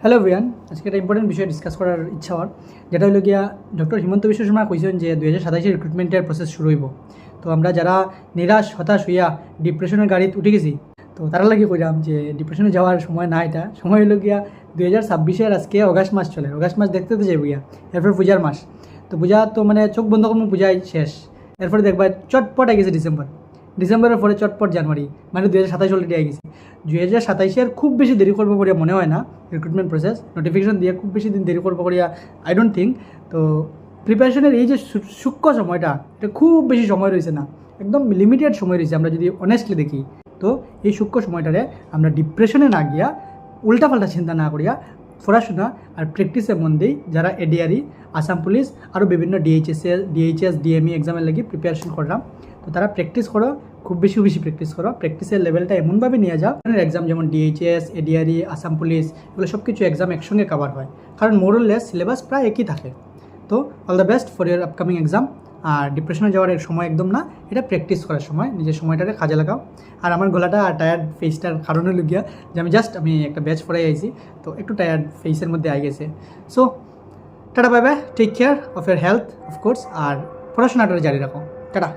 Hello ভিয়ান, আজকে একটা important বিষয় ডিসকাস করার ইচ্ছা হওয়ার, যেটা হলো গিয়া ডক্টর হিমন্ত বিশ্ব শর্মা কইছেন যে 2027 রিক্রুটমেন্টের প্রসেস শুরু হইব। তো আমরা যারা নিরাশ হতাশ হইয়া ডিপ্রেশনের গাড়িতে উঠে গেছি, তো তারা লাগে কইলাম যে ডিপ্রেশনে যাওয়ার সময় না, এটা সময় হলো গিয়া 2026 আজকে অগাস্ট মাস চলে। অগাস্ট মাস দেখতে তো যাইব গিয়া, এরপর পূজার মাস। তো পূজা তো মানে চোখ বন্ধ করবো, পূজাই শেষ। এরপরে দেখবা চটপট আই গেছে ডিসেম্বরের পরে চটপট জানুয়ারি, মানে 2027 অলরেডি আই গেছে। 2027 খুব বেশি দেরি করবো করিয়া মনে হয় না। রিক্রুটমেন্ট প্রসেস নোটিফিকেশন দিয়ে খুব বেশি দিন দেরি করবো করিয়া আই ডোন্ট থিঙ্ক। তো প্রিপারেশনের এই যে সূক্ষ্ম সময়টা, এটা খুব বেশি সময় রয়েছে না, একদম লিমিটেড সময় রয়েছে আমরা যদি অনেস্টলি দেখি। তো এই সূক্ষ্ম সময়টারে আমরা ডিপ্রেশনে না গিয়া, উল্টাপাল্টা চিন্তা না করিয়া পড়াশোনা আর প্র্যাকটিসের মধ্যেই যারা এডিআরই, আসাম পুলিশ আরও বিভিন্ন ডিএইচএস ডিএমই এক্সামের লাগি প্রিপারেশন করলাম, তো তারা প্র্যাকটিস করো, খুব বেশি প্র্যাকটিস করো। প্র্যাকটিসের লেভেলটা এমনভাবে নিয়ে যাও এক্সাম যেমন ডিএইচএস, এডিআরই, আসাম পুলিশ, এগুলো সব কিছু এক্সাম একসঙ্গে কভার হয়, কারণ মোরলেস সিলেবাস প্রায় একই থাকে। তো all the best for your upcoming exam. আর ডিপ্রেশনে যাওয়ার সময় একদম না, এটা প্র্যাকটিস করার সময়, নিজের সময়টাকে কাজে লাগাও। আর আমার গলাটা আর টায়ার্ড ফেসটার কারণে লুকিয়া যে আমি একটা ব্যাচ পড়াই আইছি, তো একটু টায়ার্ড ফেসের মধ্যে আই গেছে। So tata, bye bye, take care of your health of course, আর পড়াশোনাটা জারি রাখো। টাটা।